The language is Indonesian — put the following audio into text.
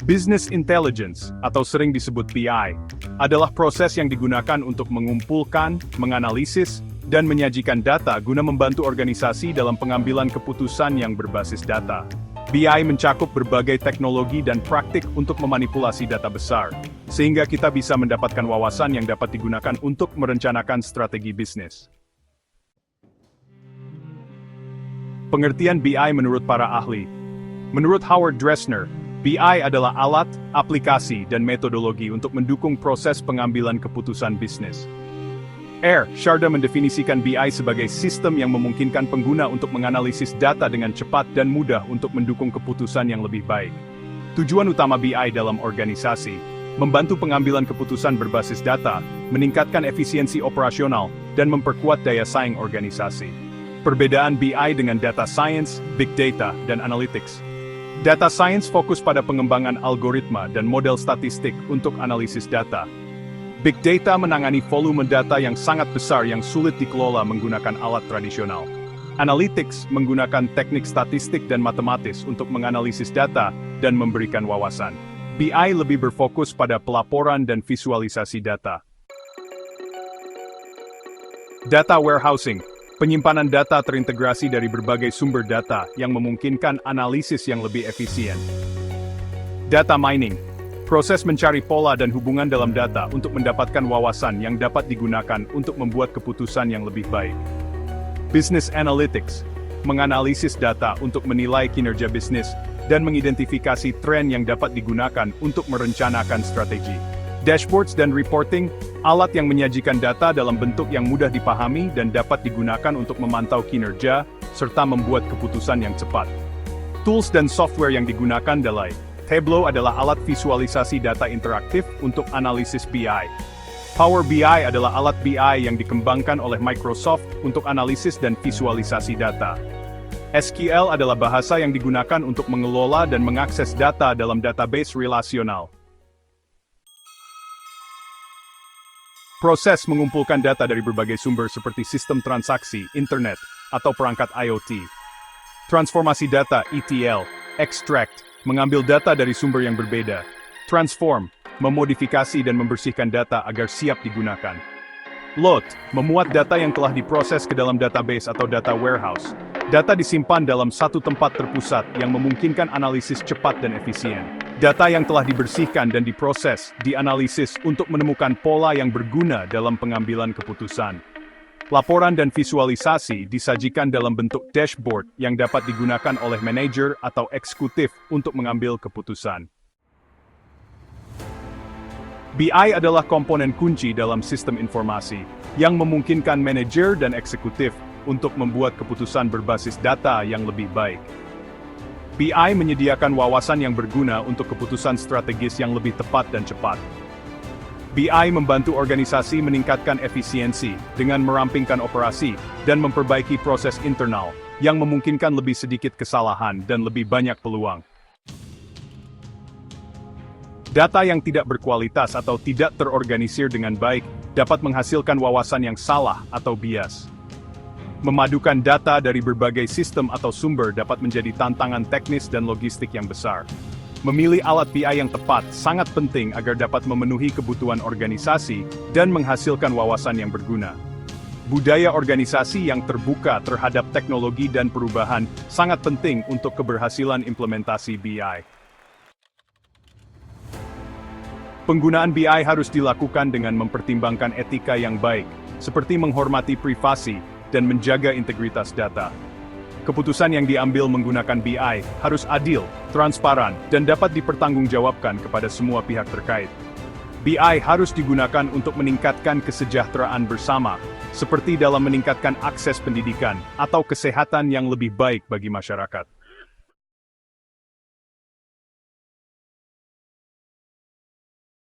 Business Intelligence, atau sering disebut BI, adalah proses yang digunakan untuk mengumpulkan, menganalisis, dan menyajikan data guna membantu organisasi dalam pengambilan keputusan yang berbasis data. BI mencakup berbagai teknologi dan praktik untuk memanipulasi data besar, sehingga kita bisa mendapatkan wawasan yang dapat digunakan untuk merencanakan strategi bisnis. Pengertian BI menurut para ahli. Menurut Howard Dresner, BI adalah alat, aplikasi, dan metodologi untuk mendukung proses pengambilan keputusan bisnis. R. Sharda mendefinisikan BI sebagai sistem yang memungkinkan pengguna untuk menganalisis data dengan cepat dan mudah untuk mendukung keputusan yang lebih baik. Tujuan utama BI dalam organisasi, membantu pengambilan keputusan berbasis data, meningkatkan efisiensi operasional, dan memperkuat daya saing organisasi. Perbedaan BI dengan data science, big data, dan analytics. Data science fokus pada pengembangan algoritma dan model statistik untuk analisis data. Big data menangani volume data yang sangat besar yang sulit dikelola menggunakan alat tradisional. Analytics menggunakan teknik statistik dan matematis untuk menganalisis data dan memberikan wawasan. BI lebih berfokus pada pelaporan dan visualisasi data. Data warehousing. Penyimpanan data terintegrasi dari berbagai sumber data yang memungkinkan analisis yang lebih efisien. Data mining. Proses mencari pola dan hubungan dalam data untuk mendapatkan wawasan yang dapat digunakan untuk membuat keputusan yang lebih baik. Business analytics. Menganalisis data untuk menilai kinerja bisnis dan mengidentifikasi tren yang dapat digunakan untuk merencanakan strategi. Dashboards dan reporting, alat yang menyajikan data dalam bentuk yang mudah dipahami dan dapat digunakan untuk memantau kinerja, serta membuat keputusan yang cepat. Tools dan software yang digunakan adalah Tableau adalah alat visualisasi data interaktif untuk analisis BI. Power BI adalah alat BI yang dikembangkan oleh Microsoft untuk analisis dan visualisasi data. SQL adalah bahasa yang digunakan untuk mengelola dan mengakses data dalam database relasional. Proses mengumpulkan data dari berbagai sumber seperti sistem transaksi, internet, atau perangkat IoT. Transformasi data, ETL, extract, mengambil data dari sumber yang berbeda. Transform, memodifikasi dan membersihkan data agar siap digunakan. Load, memuat data yang telah diproses ke dalam database atau data warehouse. Data disimpan dalam satu tempat terpusat yang memungkinkan analisis cepat dan efisien. Data yang telah dibersihkan dan diproses, dianalisis untuk menemukan pola yang berguna dalam pengambilan keputusan. Laporan dan visualisasi disajikan dalam bentuk dashboard yang dapat digunakan oleh manajer atau eksekutif untuk mengambil keputusan. BI adalah komponen kunci dalam sistem informasi, yang memungkinkan manajer dan eksekutif untuk membuat keputusan berbasis data yang lebih baik. BI menyediakan wawasan yang berguna untuk keputusan strategis yang lebih tepat dan cepat. BI membantu organisasi meningkatkan efisiensi dengan merampingkan operasi dan memperbaiki proses internal yang memungkinkan lebih sedikit kesalahan dan lebih banyak peluang. Data yang tidak berkualitas atau tidak terorganisir dengan baik dapat menghasilkan wawasan yang salah atau bias. Memadukan data dari berbagai sistem atau sumber dapat menjadi tantangan teknis dan logistik yang besar. Memilih alat BI yang tepat sangat penting agar dapat memenuhi kebutuhan organisasi dan menghasilkan wawasan yang berguna. Budaya organisasi yang terbuka terhadap teknologi dan perubahan sangat penting untuk keberhasilan implementasi BI. Penggunaan BI harus dilakukan dengan mempertimbangkan etika yang baik, seperti menghormati privasi dan menjaga integritas data. Keputusan yang diambil menggunakan BI harus adil, transparan, dan dapat dipertanggungjawabkan kepada semua pihak terkait. BI harus digunakan untuk meningkatkan kesejahteraan bersama, seperti dalam meningkatkan akses pendidikan atau kesehatan yang lebih baik bagi masyarakat.